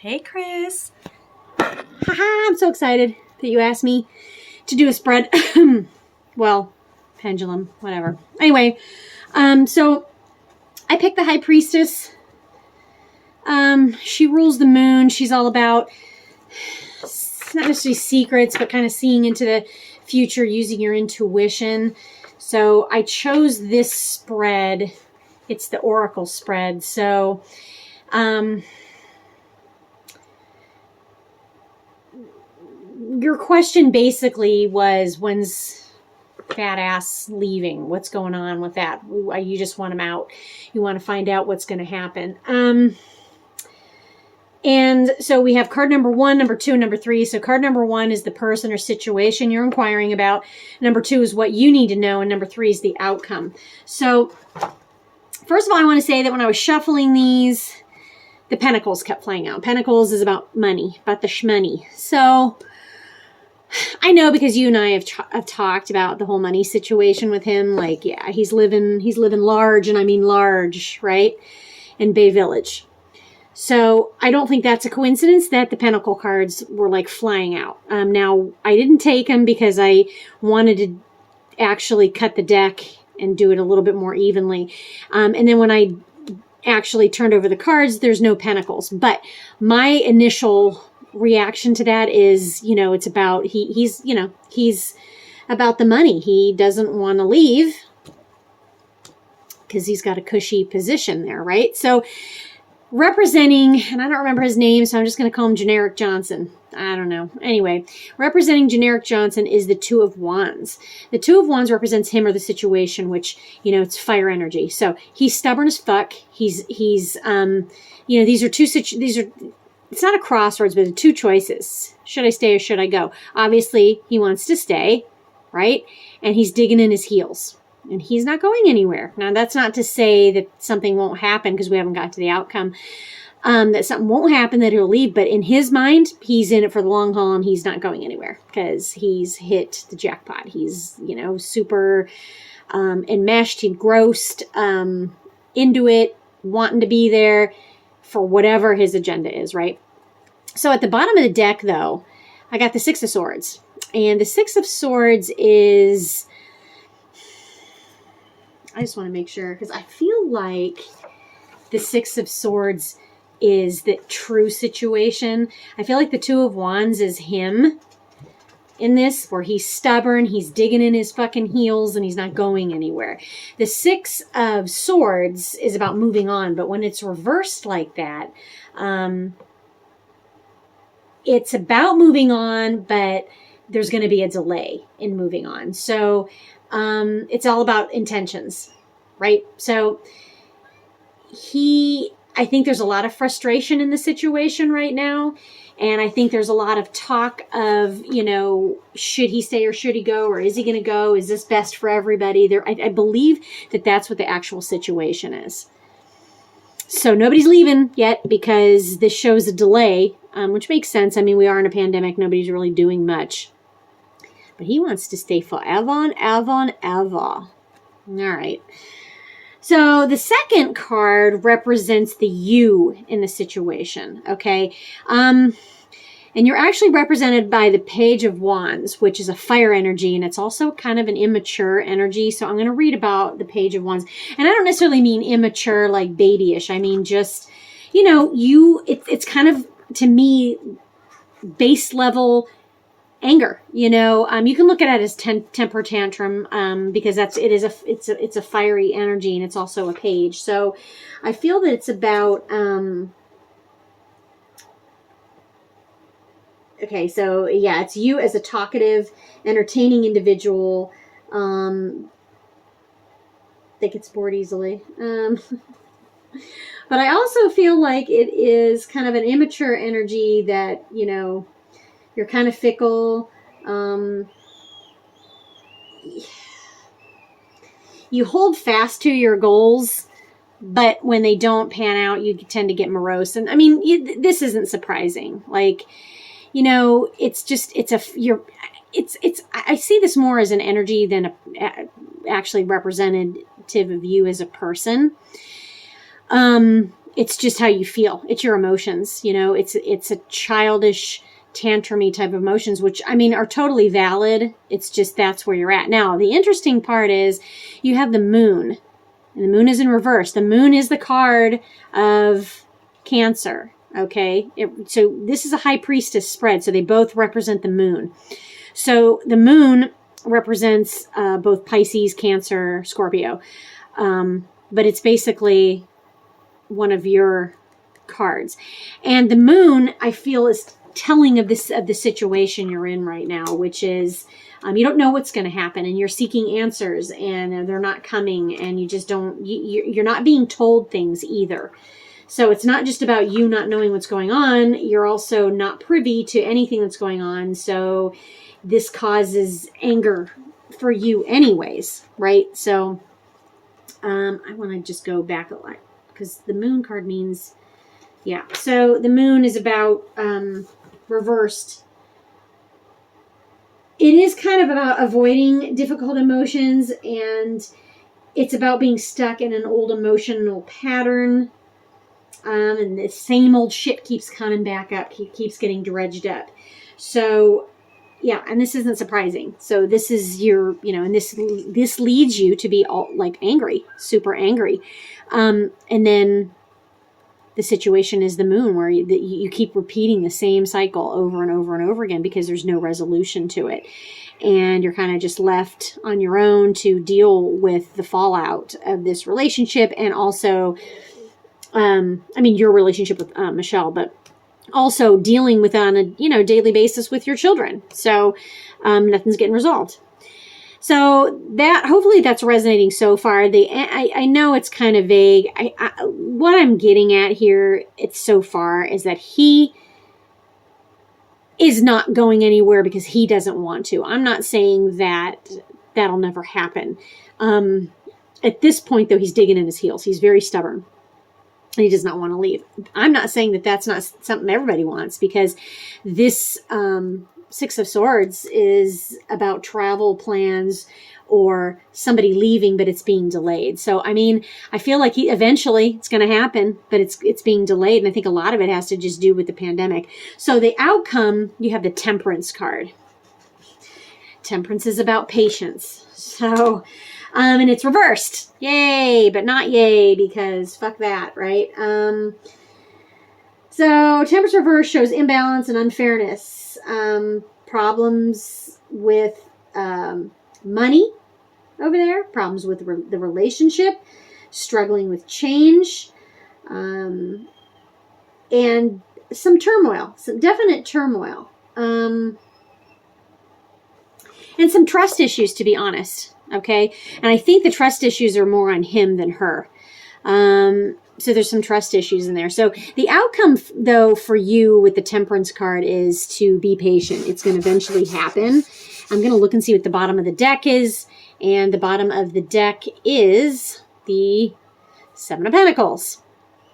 Hey, Chris. Haha, I'm so excited that you asked me to do a spread. Well, pendulum, whatever. Anyway, so I picked the High Priestess. She rules the moon. She's all about not necessarily secrets, but kind of seeing into the future, using your intuition. So I chose this spread. It's the Oracle spread. So, your question basically was, when's fat ass leaving? What's going on with that? You just want him out. You want to find out what's going to happen. And so we have card number 1, number 2, and number 3. So card number 1 is the person or situation you're inquiring about. Number 2 is what you need to know. And number 3 is the outcome. So first of all, I want to say that when I was shuffling these, the Pentacles kept playing out. Pentacles is about money, about the shmoney. So I know, because you and I have talked about the whole money situation with him. Like, yeah, he's living large, and I mean large, right? In Bay Village. So I don't think that's a coincidence that the Pentacle cards were like flying out. Now, I didn't take them because I wanted to actually cut the deck and do it a little bit more evenly. And then when I actually turned over the cards, there's no Pentacles. But my initial reaction to that is, it's about, he's about the money. He doesn't want to leave because he's got a cushy position there, right? So representing, and I don't remember his name, so I'm just going to call him Generic Johnson. I don't know. Anyway, representing Generic Johnson is the Two of Wands. The Two of Wands represents him or the situation, which, it's fire energy. So he's stubborn as fuck. He's these are it's not a crossroads, but two choices. Should I stay or should I go? Obviously, he wants to stay, right? And he's digging in his heels. And he's not going anywhere. Now, that's not to say that something won't happen, because we haven't got to the outcome. That something won't happen, that he'll leave. But in his mind, he's in it for the long haul, and he's not going anywhere because he's hit the jackpot. He's, super enmeshed, engrossed, into it, wanting to be there for whatever his agenda is, right? So at the bottom of the deck, though, I got the Six of Swords. And the Six of Swords is... I just want to make sure, because I feel like the Six of Swords is the true situation. I feel like the Two of Wands is him in this, where he's stubborn, he's digging in his fucking heels, and he's not going anywhere. The Six of Swords is about moving on, but when it's reversed like that, it's about moving on, but there's going to be a delay in moving on. So it's all about intentions, right? So I think there's a lot of frustration in the situation right now. And I think there's a lot of talk of, should he stay or should he go? Or is he going to go? Is this best for everybody? I believe that that's what the actual situation is. So nobody's leaving yet, because this shows a delay, which makes sense. I mean, we are in a pandemic. Nobody's really doing much. But he wants to stay forever and ever and ever. All right. So the second card represents the you in the situation, okay? And you're actually represented by the Page of Wands, which is a fire energy, and it's also kind of an immature energy. So I'm going to read about the Page of Wands. And I don't necessarily mean immature like babyish. I mean just, it's kind of, to me, base level anger. You can look at it as temper tantrum, because it's a fiery energy, and it's also a page. So I feel that it's about okay, so yeah, it's you as a talkative, entertaining individual. They gets bored easily. But I also feel like it is kind of an immature energy that, you're kind of fickle. You hold fast to your goals, but when they don't pan out, you tend to get morose. And I mean, this isn't surprising. Like, it's I see this more as an energy than actually representative of you as a person. it's just how you feel. It's your emotions. It's a childish, tantrumy type of emotions, which I mean are totally valid. It's just that's where you're at. Now, the interesting part is you have the moon, and the moon is in reverse. The moon is the card of Cancer. Okay. So this is a high priestess spread. So they both represent the moon. So the moon represents both Pisces, Cancer, Scorpio. But it's basically one of your cards. And the moon, I feel, is telling of the situation you're in right now, which is you don't know what's going to happen, and you're seeking answers, and they're not coming, and you just don't, you're not being told things either. So it's not just about you not knowing what's going on. You're also not privy to anything that's going on. So this causes anger for you anyways, right? So I want to just go back a lot because the moon card means, yeah. So the moon is about reversed. It is kind of about avoiding difficult emotions, and it's about being stuck in an old emotional pattern. And the same old shit keeps coming back up, keeps getting dredged up. So, yeah, and this isn't surprising. So this is your, and this leads you to be all like angry, super angry. And then the situation is the moon, where you keep repeating the same cycle over and over and over again because there's no resolution to it. And you're kind of just left on your own to deal with the fallout of this relationship, and also your relationship with Michelle, but also dealing with on a daily basis with your children. So nothing's getting resolved. So that, hopefully that's resonating so far. I know it's kind of vague. What I'm getting at here, it's so far, is that he is not going anywhere because he doesn't want to. I'm not saying that that'll never happen. At this point, though, he's digging in his heels. He's very stubborn. And he does not want to leave. I'm not saying that that's not something everybody wants, because this Six of Swords is about travel plans or somebody leaving, but it's being delayed. So, I mean, I feel like eventually it's going to happen, but it's being delayed. And I think a lot of it has to just do with the pandemic. So the outcome, you have the Temperance card. Temperance is about patience. So, and it's reversed. Yay, but not yay, because fuck that, right? So Temperance reverse shows imbalance and unfairness. Problems with money over there. Problems with the relationship. Struggling with change. And some turmoil. Some definite turmoil. And some trust issues, to be honest. Okay. And I think the trust issues are more on him than her. So there's some trust issues in there. So the outcome, though, for you with the Temperance card is to be patient. It's going to eventually happen. I'm going to look and see what the bottom of the deck is. And the bottom of the deck is the Seven of Pentacles.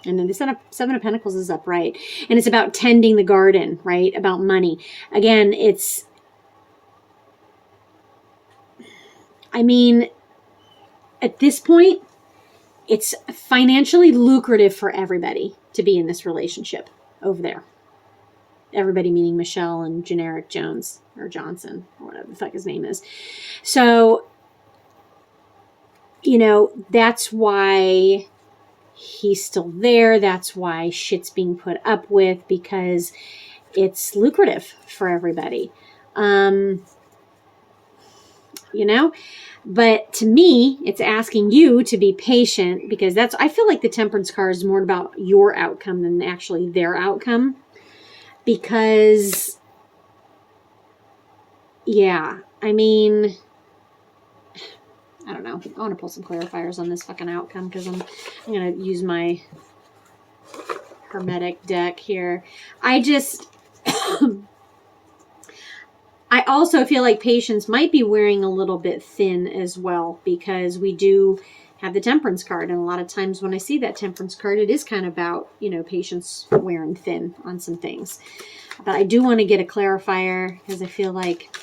And then the Seven of Pentacles is upright. And it's about tending the garden, right? About money. Again, at this point, it's financially lucrative for everybody to be in this relationship over there. Everybody meaning Michelle and generic Jones or Johnson or whatever the fuck his name is. So, that's why he's still there. That's why shit's being put up with, because it's lucrative for everybody. But to me, it's asking you to be patient, because I feel like the Temperance card is more about your outcome than actually their outcome. Because, yeah, I don't know. I want to pull some clarifiers on this fucking outcome, because I'm going to use my Hermetic deck here. I also feel like patience might be wearing a little bit thin as well, because we do have the Temperance card. And a lot of times when I see that Temperance card, it is kind of about, patience wearing thin on some things. But I do want to get a clarifier, because I feel like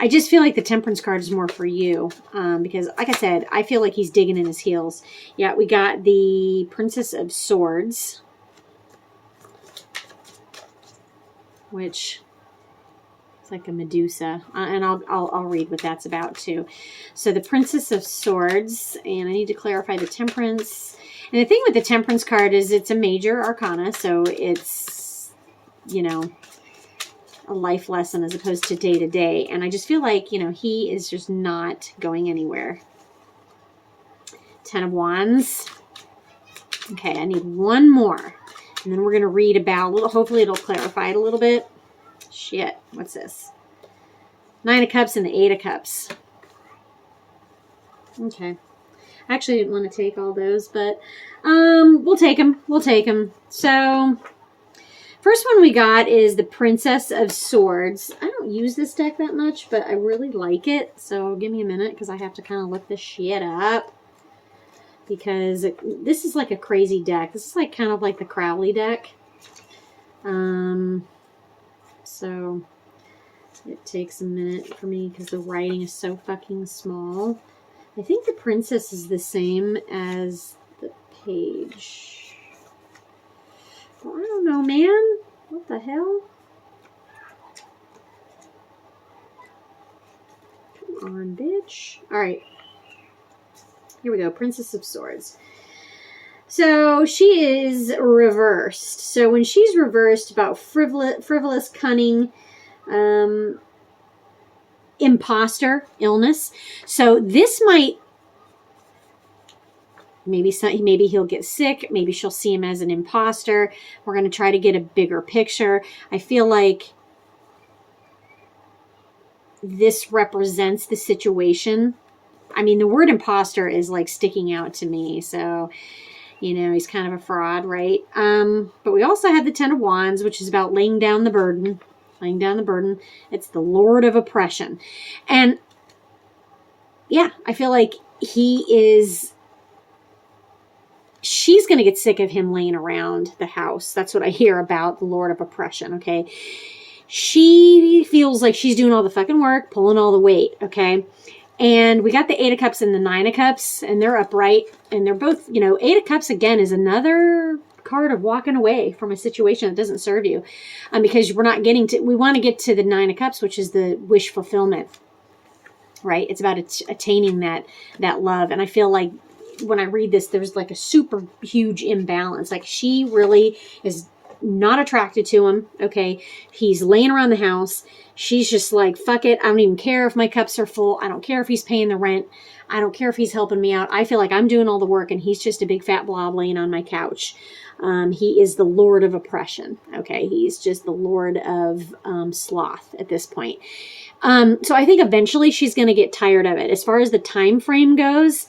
I just feel like the Temperance card is more for you. Because, like I said, I feel like he's digging in his heels. Yeah, we got the Princess of Swords. Which is like a Medusa. And I'll read what that's about, too. So, the Princess of Swords. And I need to clarify the Temperance. And the thing with the Temperance card is it's a major arcana. So, it's, you know, a life lesson as opposed to day to day. And I just feel like, you know, he is just not going anywhere. 10 of Wands. Okay, I need one more. And then we're going to read about, hopefully it'll clarify it a little bit. Shit, what's this? 9 of Cups and the 8 of Cups. Okay. I actually didn't want to take all those, but we'll take them. We'll take them. So, first one we got is the Princess of Swords. I don't use this deck that much, but I really like it. So give me a minute because I have to kind of look this shit up. Because this is like a crazy deck. This is like kind of like the Crowley deck. So it takes a minute for me because the writing is so fucking small. I think the Princess is the same as the Page. Well, I don't know, man. What the hell? Come on, bitch. Alright. Here we go. Princess of Swords. So, she is reversed. So, when she's reversed, about frivolous cunning, imposter, illness. So, this might... Maybe he'll get sick. Maybe she'll see him as an imposter. We're going to try to get a bigger picture. I feel like this represents the situation. I mean, the word imposter is like sticking out to me. So, you know, he's kind of a fraud, right? But we also have the 10 of Wands, which is about laying down the burden. Laying down the burden. It's the Lord of Oppression. And yeah, I feel like he is... She's going to get sick of him laying around the house. That's what I hear about the Lord of Oppression, okay? She feels like she's doing all the fucking work, pulling all the weight, okay? And we got the 8 of Cups and the 9 of Cups, and they're upright. And they're both, you know, 8 of Cups, again, is another card of walking away from a situation that doesn't serve you. Because we're not getting to... We want to get to the 9 of Cups, which is the wish fulfillment, right? It's about attaining that love. And I feel like when I read this, there's like a super huge imbalance. Like she really is not attracted to him. Okay. He's laying around the house. She's just like, fuck it. I don't even care if my cups are full. I don't care if he's paying the rent. I don't care if he's helping me out. I feel like I'm doing all the work and he's just a big fat blob laying on my couch. He is the Lord of Oppression. Okay. He's just the Lord of sloth at this point. So I think eventually she's going to get tired of it. As far as the time frame goes,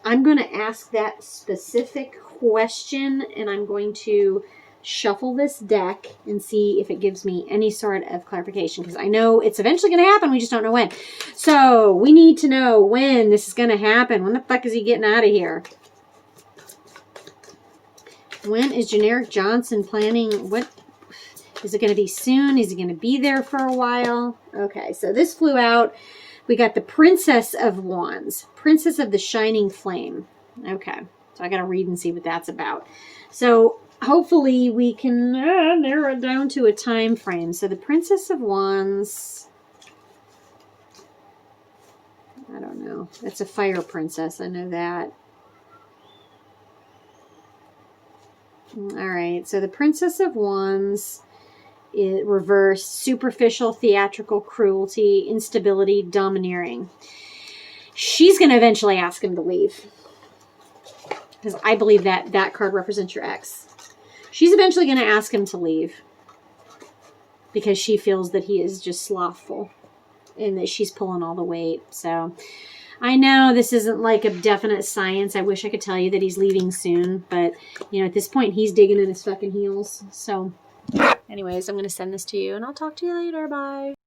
I'm going to ask that specific question, and I'm going to shuffle this deck and see if it gives me any sort of clarification, because I know it's eventually going to happen. We just don't know when. So we need to know when this is going to happen. When the fuck is he getting out of here? When is Generic Johnson planning? What is it going to be soon? Is he going to be there for a while? Okay, so this flew out. We got the Princess of Wands. Princess of the Shining Flame. Okay. So I got to read and see what that's about. So hopefully we can narrow it down to a time frame. So the Princess of Wands. I don't know. It's a fire princess. I know that. All right. So the Princess of Wands... It reversed, superficial, theatrical, cruelty, instability, domineering. She's going to eventually ask him to leave. Because I believe that that card represents your ex. She's eventually going to ask him to leave. Because she feels that he is just slothful. And that she's pulling all the weight. So, I know this isn't like a definite science. I wish I could tell you that he's leaving soon. But, you know, at this point, he's digging in his fucking heels. So... Anyways, I'm going to send this to you, and I'll talk to you later. Bye.